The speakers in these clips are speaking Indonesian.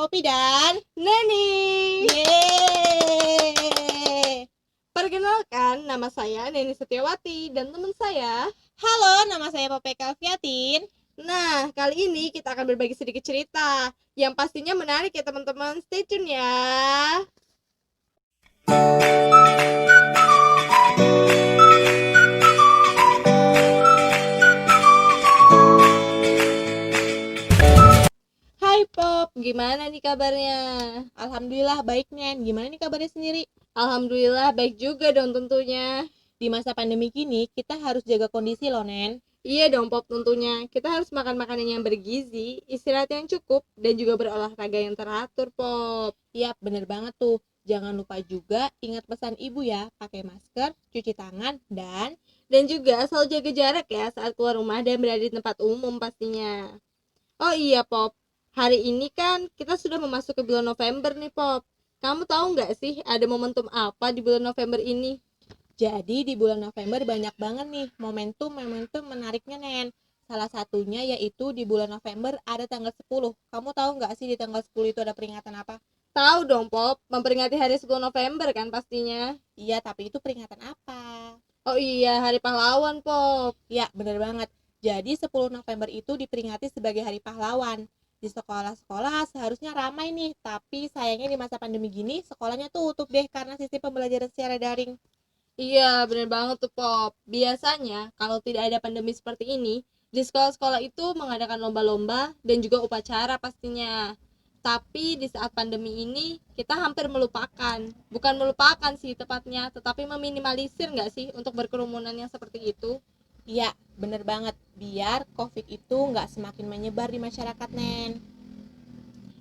Poppy dan Neni. Yeay. Perkenalkan, nama saya Neni Setiawati dan teman saya. Halo, nama saya Poppy Kalviatin. Nah, kali ini kita akan berbagi sedikit cerita yang pastinya menarik ya teman-teman. Stay tune ya. Hai Pop, gimana nih kabarnya? Alhamdulillah baik, Nen. Gimana nih kabarnya sendiri? Alhamdulillah baik juga dong tentunya. Di masa pandemi gini, kita harus jaga kondisi loh, Nen. Iya dong Pop tentunya. Kita harus makan makanan yang bergizi, istirahat yang cukup, dan juga berolahraga yang teratur Pop. Yap, bener banget tuh. Jangan lupa juga ingat pesan ibu ya, pakai masker, cuci tangan, Dan juga selalu jaga jarak ya saat keluar rumah dan berada di tempat umum pastinya. Oh iya Pop, hari ini kan kita sudah memasuki bulan November nih Pop. Kamu tahu nggak sih ada momentum apa di bulan November ini? Jadi di bulan November banyak banget nih momentum-momentum menariknya, Nen. Salah satunya yaitu di bulan November ada tanggal 10. Kamu tahu nggak sih di tanggal 10 itu ada peringatan apa? Tahu dong Pop, memperingati hari 10 November kan pastinya. Iya, tapi itu peringatan apa? Oh iya, Hari Pahlawan Pop. Ya, bener banget. Jadi 10 November itu diperingati sebagai Hari Pahlawan. Di sekolah-sekolah seharusnya ramai nih, tapi sayangnya di masa pandemi gini sekolahnya tutup deh karena sistem pembelajaran secara daring. Iya, bener banget tuh Pop. Biasanya kalau tidak ada pandemi seperti ini, di sekolah-sekolah itu mengadakan lomba-lomba dan juga upacara pastinya. Tapi di saat pandemi ini kita hampir melupakan. Bukan melupakan sih tepatnya, tetapi meminimalisir nggak sih untuk berkerumunan yang seperti itu? Iya, bener banget. Biar COVID itu nggak semakin menyebar di masyarakat, Nen.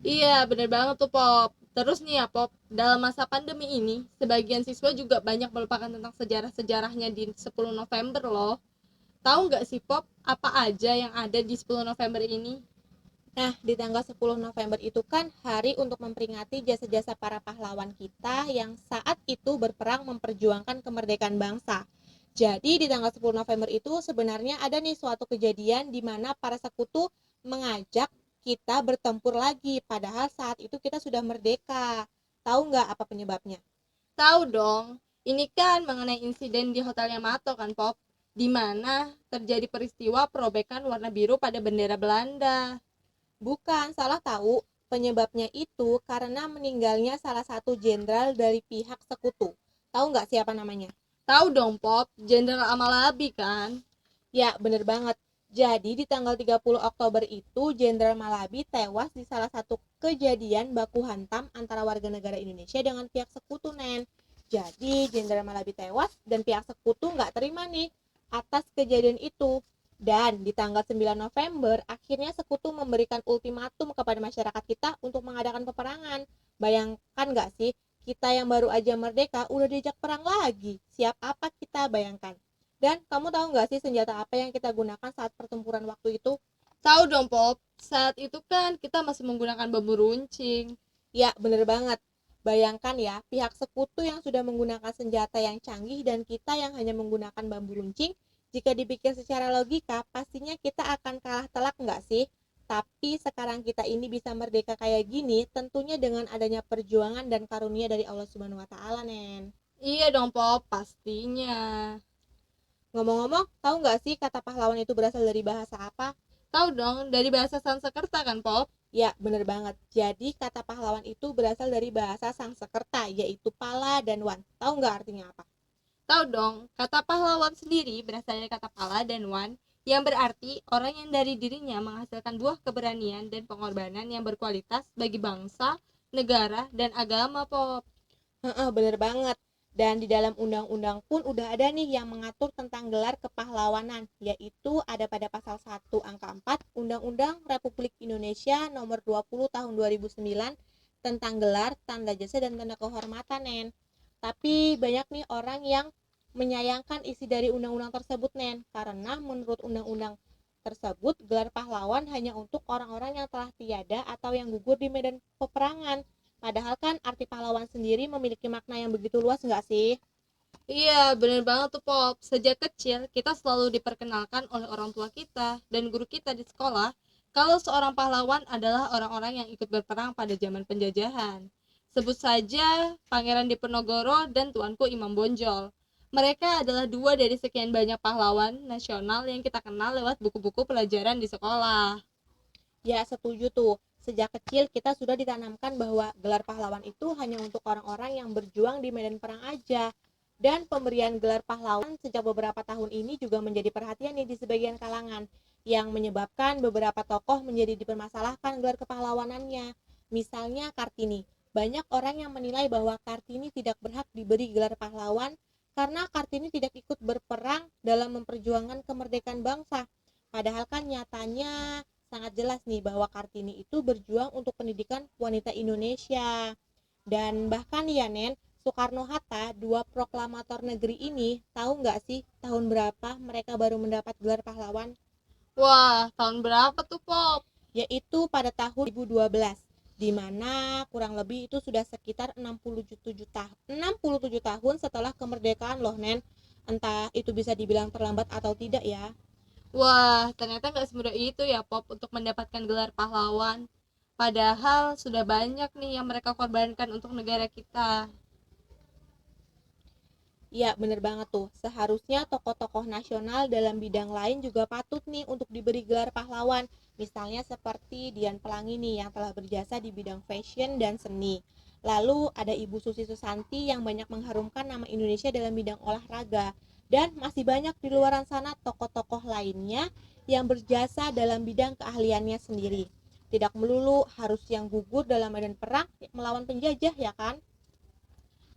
Iya, bener banget tuh Pop. Terus nih ya Pop, dalam masa pandemi ini, sebagian siswa juga banyak melupakan tentang sejarah-sejarahnya di 10 November loh. Tahu nggak sih Pop, apa aja yang ada di 10 November ini? Nah, di tanggal 10 November itu kan hari untuk memperingati jasa-jasa para pahlawan kita yang saat itu berperang memperjuangkan kemerdekaan bangsa. Jadi di tanggal 10 November itu sebenarnya ada nih suatu kejadian di mana para sekutu mengajak kita bertempur lagi, padahal saat itu kita sudah merdeka. Tahu nggak apa penyebabnya? Tahu dong, ini kan mengenai insiden di Hotel Yamato kan Pop, di mana terjadi peristiwa perobekan warna biru pada bendera Belanda. Bukan, salah tahu. Penyebabnya itu karena meninggalnya salah satu jenderal dari pihak sekutu. Tahu nggak siapa namanya? Tahu dong Pop, Jenderal Amalabi kan? Ya, bener banget. Jadi di tanggal 30 Oktober itu Jenderal Malabi tewas di salah satu kejadian baku hantam antara warga negara Indonesia dengan pihak sekutu, Nen. Jadi Jenderal Malabi tewas dan pihak sekutu nggak terima nih atas kejadian itu. Dan di tanggal 9 November akhirnya sekutu memberikan ultimatum kepada masyarakat kita untuk mengadakan peperangan. Bayangkan nggak sih, kita yang baru aja merdeka udah diajak perang lagi. Siap apa kita, bayangkan. Dan kamu tahu nggak sih senjata apa yang kita gunakan saat pertempuran waktu itu? Tahu dong Pop, saat itu kan kita masih menggunakan bambu runcing. Ya, bener banget. Bayangkan ya, pihak sekutu yang sudah menggunakan senjata yang canggih dan kita yang hanya menggunakan bambu runcing. Jika dipikir secara logika, pastinya kita akan kalah telak nggak sih? Tapi sekarang kita ini bisa merdeka kayak gini, tentunya dengan adanya perjuangan dan karunia dari Allah Subhanahu wa Ta'ala, Nen. Iya dong Pop, pastinya. Ngomong-ngomong, tahu nggak sih kata pahlawan itu berasal dari bahasa apa? Tahu dong, dari bahasa Sanskerta kan Pop? Ya, bener banget. Jadi kata pahlawan itu berasal dari bahasa Sangsekerta, yaitu pala dan wan. Tahu nggak artinya apa? Tahu dong, kata pahlawan sendiri berasal dari kata pala dan wan, yang berarti orang yang dari dirinya menghasilkan buah keberanian dan pengorbanan yang berkualitas bagi bangsa, negara, dan agama Pop. Heeh, bener banget. Dan di dalam undang-undang pun udah ada nih yang mengatur tentang gelar kepahlawanan, yaitu ada pada pasal 1 angka 4 Undang-Undang Republik Indonesia nomor 20 tahun 2009 tentang gelar, tanda jasa, dan tanda kehormatan, Nen. Tapi banyak nih orang yang menyayangkan isi dari undang-undang tersebut, Nen, karena menurut undang-undang tersebut gelar pahlawan hanya untuk orang-orang yang telah tiada atau yang gugur di medan peperangan. Padahal kan arti pahlawan sendiri memiliki makna yang begitu luas nggak sih? Iya, bener banget tuh Pop. Sejak kecil, kita selalu diperkenalkan oleh orang tua kita dan guru kita di sekolah kalau seorang pahlawan adalah orang-orang yang ikut berperang pada zaman penjajahan. Sebut saja Pangeran Diponegoro dan Tuanku Imam Bonjol. Mereka adalah dua dari sekian banyak pahlawan nasional yang kita kenal lewat buku-buku pelajaran di sekolah. Ya, setuju tuh. Sejak kecil kita sudah ditanamkan bahwa gelar pahlawan itu hanya untuk orang-orang yang berjuang di medan perang aja. Dan pemberian gelar pahlawan sejak beberapa tahun ini juga menjadi perhatian nih di sebagian kalangan, yang menyebabkan beberapa tokoh menjadi dipermasalahkan gelar kepahlawanannya. Misalnya Kartini. Banyak orang yang menilai bahwa Kartini tidak berhak diberi gelar pahlawan karena Kartini tidak ikut berperang dalam memperjuangkan kemerdekaan bangsa. Padahal kan nyatanya sangat jelas nih bahwa Kartini itu berjuang untuk pendidikan wanita Indonesia. Dan bahkan ya Nen, Soekarno-Hatta, dua proklamator negeri ini, tahu nggak sih tahun berapa mereka baru mendapat gelar pahlawan? Wah, tahun berapa tuh, Pop? Yaitu pada tahun 2012, di mana kurang lebih itu sudah sekitar 67 tahun setelah kemerdekaan loh Nen. Entah itu bisa dibilang terlambat atau tidak ya. Wah, ternyata nggak semudah itu ya, Pop, untuk mendapatkan gelar pahlawan. Padahal sudah banyak nih yang mereka korbankan untuk negara kita. Iya, bener banget tuh. Seharusnya tokoh-tokoh nasional dalam bidang lain juga patut nih untuk diberi gelar pahlawan. Misalnya seperti Dian Pelangi nih yang telah berjasa di bidang fashion dan seni. Lalu ada Ibu Susi Susanti yang banyak mengharumkan nama Indonesia dalam bidang olahraga. Dan masih banyak di luar sana tokoh-tokoh lainnya yang berjasa dalam bidang keahliannya sendiri. Tidak melulu harus yang gugur dalam medan perang melawan penjajah ya kan?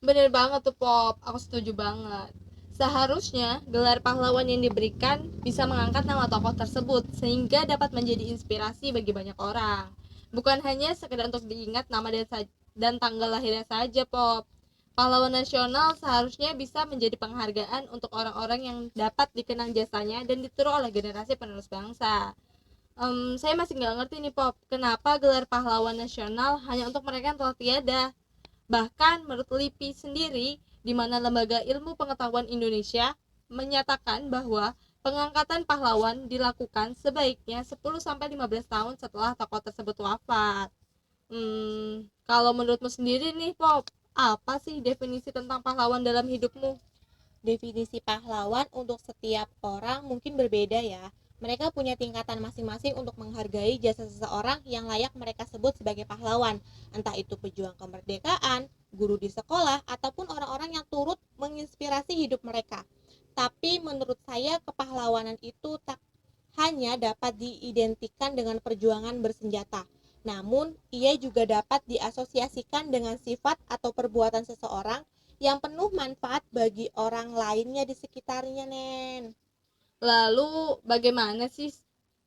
Bener banget tuh, Pop, aku setuju banget. Seharusnya gelar pahlawan yang diberikan bisa mengangkat nama tokoh tersebut sehingga dapat menjadi inspirasi bagi banyak orang. Bukan hanya sekedar untuk diingat nama dan tanggal lahirnya saja, Pop. Pahlawan nasional seharusnya bisa menjadi penghargaan untuk orang-orang yang dapat dikenang jasanya dan ditiru oleh generasi penerus bangsa. Saya masih nggak ngerti nih, Pop, kenapa gelar pahlawan nasional hanya untuk mereka yang telah tiada. Bahkan menurut LIPI sendiri, di mana Lembaga Ilmu Pengetahuan Indonesia menyatakan bahwa pengangkatan pahlawan dilakukan sebaiknya 10-15 tahun setelah tokoh tersebut wafat. Kalau menurutmu sendiri nih, Pop, apa sih definisi tentang pahlawan dalam hidupmu? Definisi pahlawan untuk setiap orang mungkin berbeda ya. Mereka punya tingkatan masing-masing untuk menghargai jasa seseorang yang layak mereka sebut sebagai pahlawan. Entah itu pejuang kemerdekaan, guru di sekolah, ataupun orang-orang yang turut menginspirasi hidup mereka. Tapi menurut saya kepahlawanan itu tak hanya dapat diidentikan dengan perjuangan bersenjata. Namun, ia juga dapat diasosiasikan dengan sifat atau perbuatan seseorang yang penuh manfaat bagi orang lainnya di sekitarnya, Nen. Lalu bagaimana sih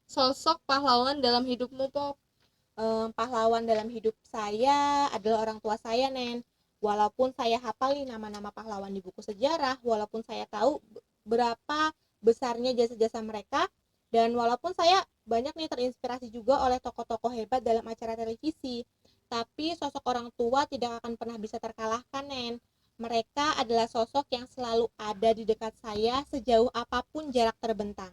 sosok pahlawan dalam hidupmu, Pop? Pahlawan dalam hidup saya adalah orang tua saya, Nen. Walaupun saya hafal nih nama-nama pahlawan di buku sejarah, walaupun saya tahu berapa besarnya jasa-jasa mereka, dan walaupun saya banyak nih terinspirasi juga oleh tokoh-tokoh hebat dalam acara televisi, tapi sosok orang tua tidak akan pernah bisa terkalahkan, Nen. Mereka adalah sosok yang selalu ada di dekat saya sejauh apapun jarak terbentang.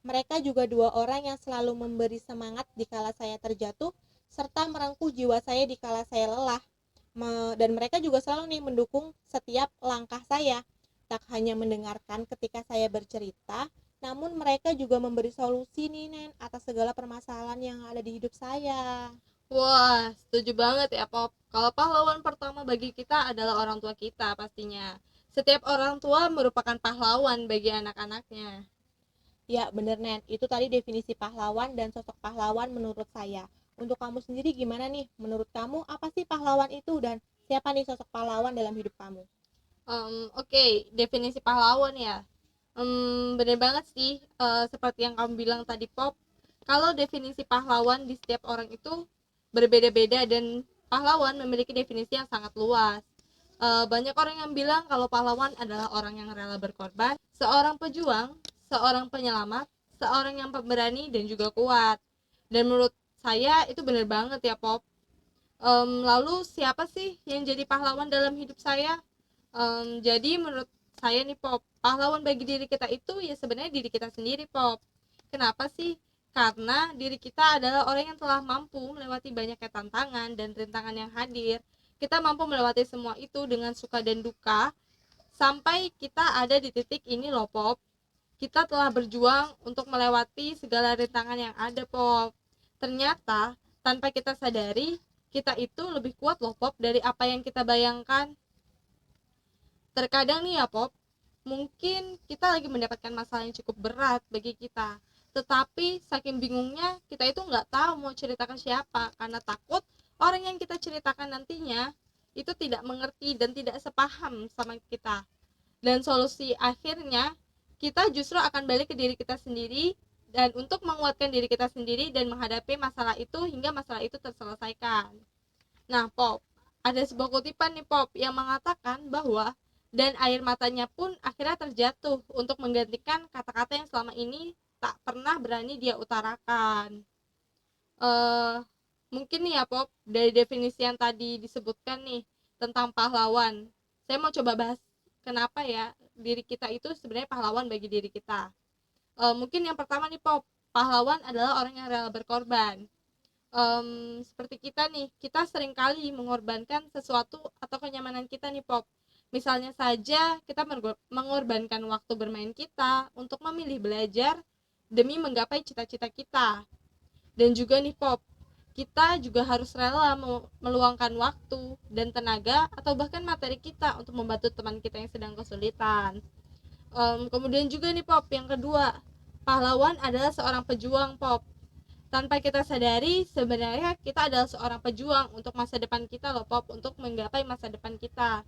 Mereka juga dua orang yang selalu memberi semangat di kala saya terjatuh, serta merengkuh jiwa saya di kala saya lelah. Dan mereka juga selalu nih mendukung setiap langkah saya. Tak hanya mendengarkan ketika saya bercerita, namun mereka juga memberi solusi nih Nen atas segala permasalahan yang ada di hidup saya. Wah, setuju banget ya, Pop. Kalau pahlawan pertama bagi kita adalah orang tua kita pastinya. Setiap orang tua merupakan pahlawan bagi anak-anaknya. Ya bener Nen, itu tadi definisi pahlawan dan sosok pahlawan menurut saya. Untuk kamu sendiri gimana nih? Menurut kamu apa sih pahlawan itu dan siapa nih sosok pahlawan dalam hidup kamu? Oke, definisi pahlawan ya. Bener banget sih, seperti yang kamu bilang tadi, Pop. Kalau definisi pahlawan di setiap orang itu berbeda-beda dan pahlawan memiliki definisi yang sangat luas. Banyak orang yang bilang kalau pahlawan adalah orang yang rela berkorban, seorang pejuang, seorang penyelamat, seorang yang pemberani dan juga kuat. Dan menurut saya itu bener banget ya, Pop. Lalu siapa sih yang jadi pahlawan dalam hidup saya? Jadi menurut saya nih, Pop, pahlawan bagi diri kita itu ya sebenarnya diri kita sendiri, Pop. Kenapa sih? karena diri kita adalah orang yang telah mampu melewati banyaknya tantangan dan rintangan yang hadir. Kita mampu melewati semua itu dengan suka dan duka, sampai kita ada di titik ini loh Pop. Kita telah berjuang untuk melewati segala rintangan yang ada Pop. Ternyata tanpa kita sadari, kita itu lebih kuat loh Pop dari apa yang kita bayangkan. Terkadang nih ya Pop, mungkin kita lagi mendapatkan masalah yang cukup berat bagi kita, tetapi saking bingungnya kita itu nggak tahu mau cerita ke siapa, karena takut orang yang kita ceritakan nantinya itu tidak mengerti dan tidak sepaham sama kita. Dan solusi akhirnya kita justru akan balik ke diri kita sendiri, dan untuk menguatkan diri kita sendiri dan menghadapi masalah itu hingga masalah itu terselesaikan. Nah Pop, ada sebuah kutipan nih Pop yang mengatakan bahwa dan air matanya pun akhirnya terjatuh untuk menggantikan kata-kata yang selama ini tak pernah berani dia utarakan. Mungkin nih ya Pop, dari definisi yang tadi disebutkan nih tentang pahlawan, saya mau coba bahas kenapa ya diri kita itu sebenarnya pahlawan bagi diri kita. Mungkin yang pertama nih Pop, pahlawan adalah orang yang rela berkorban. Seperti kita nih, kita seringkali mengorbankan sesuatu atau kenyamanan kita nih Pop. Misalnya saja kita mengorbankan waktu bermain kita untuk memilih belajar demi menggapai cita-cita kita. Dan juga nih Pop, kita juga harus rela meluangkan waktu dan tenaga atau bahkan materi kita untuk membantu teman kita yang sedang kesulitan. Kemudian juga nih Pop, yang kedua, pahlawan adalah seorang pejuang Pop. Tanpa kita sadari, sebenarnya kita adalah seorang pejuang untuk masa depan kita loh Pop, untuk menggapai masa depan kita.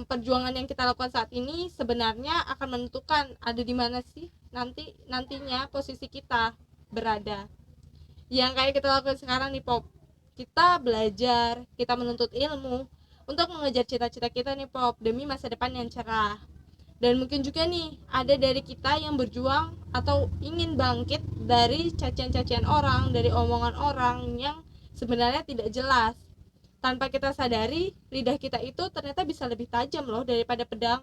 Perjuangan yang kita lakukan saat ini sebenarnya akan menentukan ada di mana sih nantinya posisi kita berada. Yang kayak kita lakukan sekarang nih Pop, kita belajar, kita menuntut ilmu untuk mengejar cita-cita kita nih Pop, demi masa depan yang cerah. Dan mungkin juga nih ada dari kita yang berjuang atau ingin bangkit dari cacian-cacian orang, dari omongan orang yang sebenarnya tidak jelas. Tanpa kita sadari, lidah kita itu ternyata bisa lebih tajam loh daripada pedang.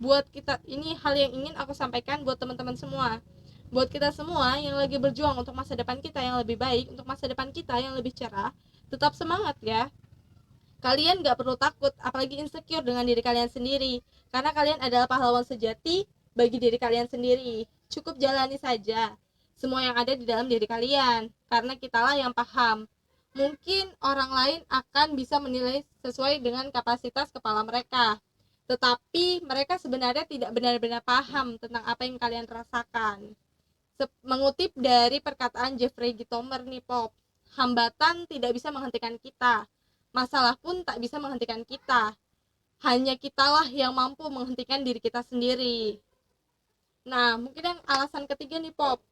Buat kita, ini hal yang ingin aku sampaikan buat teman-teman semua, buat kita semua yang lagi berjuang untuk masa depan kita yang lebih baik, untuk masa depan kita yang lebih cerah. Tetap semangat ya, kalian gak perlu takut, apalagi insecure dengan diri kalian sendiri, karena kalian adalah pahlawan sejati bagi diri kalian sendiri. Cukup jalani saja semua yang ada di dalam diri kalian, karena kitalah yang paham. Mungkin orang lain akan bisa menilai sesuai dengan kapasitas kepala mereka, tetapi mereka sebenarnya tidak benar-benar paham tentang apa yang kalian rasakan. Mengutip dari perkataan Jeffrey Gitomer nih Pop, hambatan tidak bisa menghentikan kita, masalah pun tak bisa menghentikan kita, hanya kitalah yang mampu menghentikan diri kita sendiri. Nah, mungkin yang alasan ketiga nih Pop,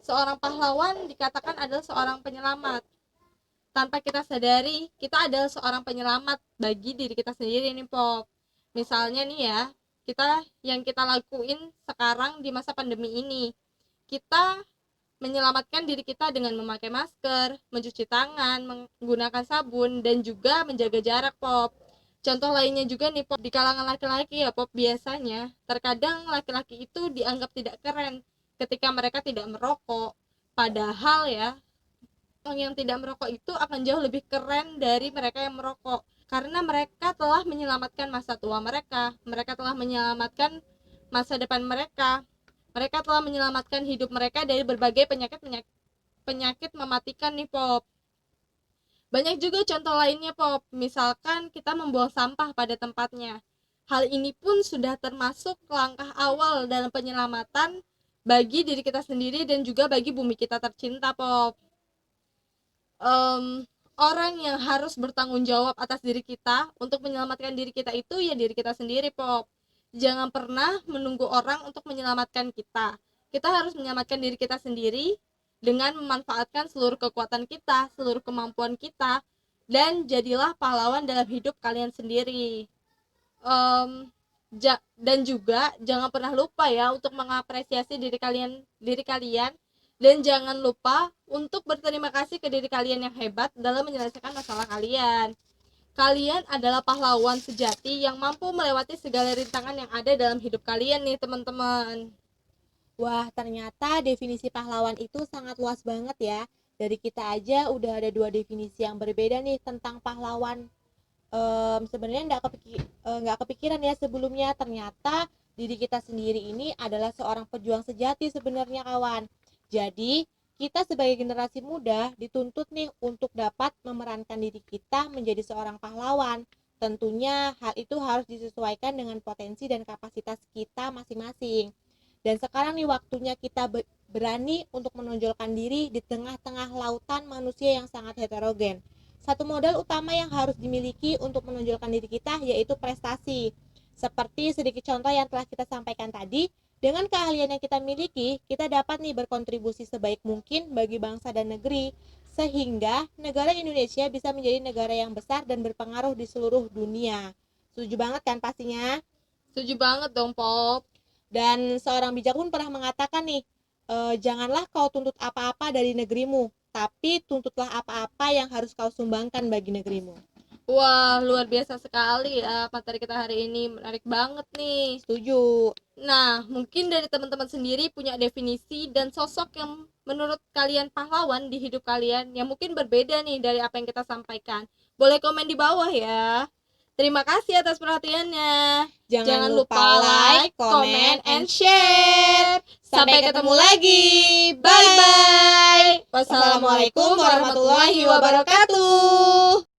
seorang pahlawan dikatakan adalah seorang penyelamat. Tanpa kita sadari, kita adalah seorang penyelamat bagi diri kita sendiri nih Pop. Misalnya nih ya, yang kita lakuin sekarang di masa pandemi ini, kita menyelamatkan diri kita dengan memakai masker, mencuci tangan, menggunakan sabun, dan juga menjaga jarak Pop. Contoh lainnya juga nih Pop, di kalangan laki-laki ya Pop, biasanya terkadang laki-laki itu dianggap tidak keren ketika mereka tidak merokok. Padahal ya, orang yang tidak merokok itu akan jauh lebih keren dari mereka yang merokok, karena mereka telah menyelamatkan masa tua mereka telah menyelamatkan masa depan mereka telah menyelamatkan hidup mereka dari berbagai penyakit mematikan nih Pop. Banyak juga contoh lainnya Pop, misalkan kita membuang sampah pada tempatnya. Hal ini pun sudah termasuk langkah awal dalam penyelamatan bagi diri kita sendiri dan juga bagi bumi kita tercinta Pop. Orang yang harus bertanggung jawab atas diri kita untuk menyelamatkan diri kita itu ya diri kita sendiri Pop. Jangan pernah menunggu orang untuk menyelamatkan kita. Kita harus menyelamatkan diri kita sendiri dengan memanfaatkan seluruh kekuatan kita, seluruh kemampuan kita, dan jadilah pahlawan dalam hidup kalian sendiri. Dan juga jangan pernah lupa ya untuk mengapresiasi diri kalian, dan jangan lupa untuk berterima kasih ke diri kalian yang hebat dalam menyelesaikan masalah kalian. Kalian adalah pahlawan sejati yang mampu melewati segala rintangan yang ada dalam hidup kalian nih teman-teman. Wah, ternyata definisi pahlawan itu sangat luas banget ya. Dari kita aja udah ada dua definisi yang berbeda nih tentang pahlawan. Sebenarnya nggak kepikiran ya sebelumnya, ternyata diri kita sendiri ini adalah seorang pejuang sejati sebenarnya kawan. Jadi kita sebagai generasi muda dituntut nih untuk dapat memerankan diri kita menjadi seorang pahlawan. Tentunya hal itu harus disesuaikan dengan potensi dan kapasitas kita masing-masing. Dan sekarang nih waktunya kita berani untuk menonjolkan diri di tengah-tengah lautan manusia yang sangat heterogen. Satu modal utama yang harus dimiliki untuk menonjolkan diri kita yaitu prestasi. Seperti sedikit contoh yang telah kita sampaikan tadi, dengan keahlian yang kita miliki, kita dapat nih berkontribusi sebaik mungkin bagi bangsa dan negeri, sehingga negara Indonesia bisa menjadi negara yang besar dan berpengaruh di seluruh dunia. Setuju banget kan pastinya? Setuju banget dong, Pop. Dan seorang bijak pun pernah mengatakan nih, janganlah kau tuntut apa-apa dari negerimu, tapi tuntutlah apa-apa yang harus kau sumbangkan bagi negerimu. Wah, luar biasa sekali ya materi kita hari ini, menarik banget nih. Setuju. Nah, mungkin dari teman-teman sendiri punya definisi dan sosok yang menurut kalian pahlawan di hidup kalian yang mungkin berbeda nih dari apa yang kita sampaikan. Boleh komen di bawah ya. Terima kasih atas perhatiannya. Jangan lupa like, comment, and share. Sampai ketemu lagi. Bye-bye. Wassalamualaikum warahmatullahi wabarakatuh.